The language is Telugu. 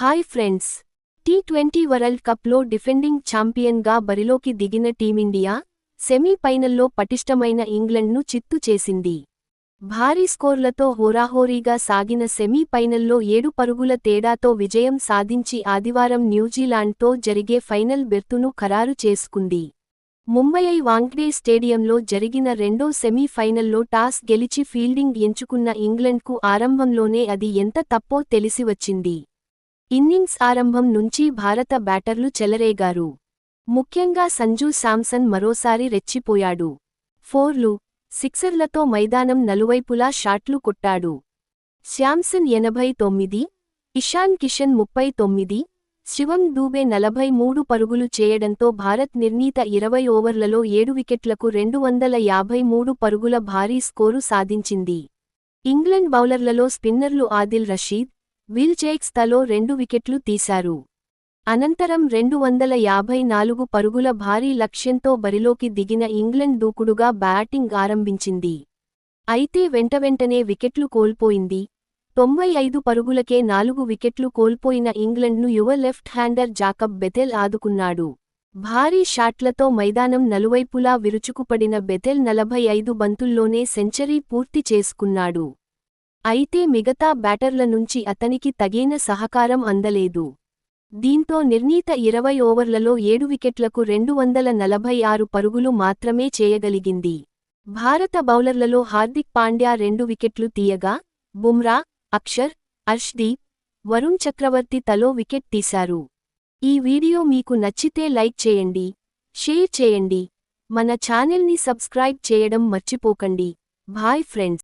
హాయ్ ఫ్రెండ్స్, టీ20 వరల్డ్ కప్లో డిఫెండింగ్ ఛాంపియన్గా బరిలోకి దిగిన టీమిండియా సెమీఫైనల్లో పటిష్టమైన ఇంగ్లండ్ను చిత్తు చేసింది. భారీ స్కోర్లతో హోరాహోరీగా సాగిన సెమీఫైనల్లో 7 పరుగుల తేడాతో విజయం సాధించి ఆదివారం న్యూజిలాండ్తో జరిగే ఫైనల్ బెర్తును ఖరారు చేసుకుంది. ముంబయి వాంఖ్డే స్టేడియంలో జరిగిన రెండో సెమీఫైనల్లో టాస్ గెలిచి ఫీల్డింగ్ ఎంచుకున్న ఇంగ్లండ్కు ఆరంభంలోనే అది ఎంత తప్పో తెలిసివచ్చింది. ఇన్నింగ్స్ ఆరంభం నుంచి భారత బ్యాటర్లు చెలరేగారు. ముఖ్యంగా సంజూ శాంసన్ మరోసారి రెచ్చిపోయాడు. ఫోర్లు, సిక్సర్లతో మైదానం నలువైపులా షాట్లు కొట్టాడు. శాంసన్ 89, ఇషాన్ కిషన్ 39, శివం దూబే 43 పరుగులు చేయడంతో భారత్ నిర్ణీత 20 ఓవర్లలో 7 వికెట్లకు 253 పరుగుల భారీ స్కోరు సాధించింది. ఇంగ్లండ్ బౌలర్లలో స్పిన్నర్లు ఆదిల్ రషీద్, విల్ జేక్స్ తలో 2 వికెట్లు తీశారు. అనంతరం 254 పరుగుల భారీ లక్ష్యంతో బరిలోకి దిగిన ఇంగ్లండ్ దూకుడుగా బ్యాటింగ్ ఆరంభించింది. అయితే వెంటవెంటనే వికెట్లు కోల్పోయింది. 95 పరుగులకే 4 వికెట్లు కోల్పోయిన ఇంగ్లండ్ను యువ లెఫ్ట్ హ్యాండర్ జాకబ్ బెథెల్ ఆదుకున్నాడు. భారీ షాట్లతో మైదానం నలువైపులా విరుచుకుపడిన బెథెల్ 45 బంతుల్లోనే సెంచరీ పూర్తి చేసుకున్నాడు. అయితే మిగతా బ్యాటర్ల నుంచి అతనికి తగిన సహకారం అందలేదు. దీంతో నిర్ణీత 20 ఓవర్లలో 7 వికెట్లకు 246 పరుగులు మాత్రమే చేయగలిగింది. భారత బౌలర్లలో హార్దిక్ పాండ్యా 2 వికెట్లు తీయగా, బుమ్రా, అక్షర్, అర్ష్దీప్, వరుణ్ చక్రవర్తి తలో వికెట్ తీశారు. ఈ వీడియో మీకు నచ్చితే లైక్ చేయండి, షేర్ చేయండి, మన ఛానల్ని సబ్స్క్రైబ్ చేయడం మర్చిపోకండి. Bye friends.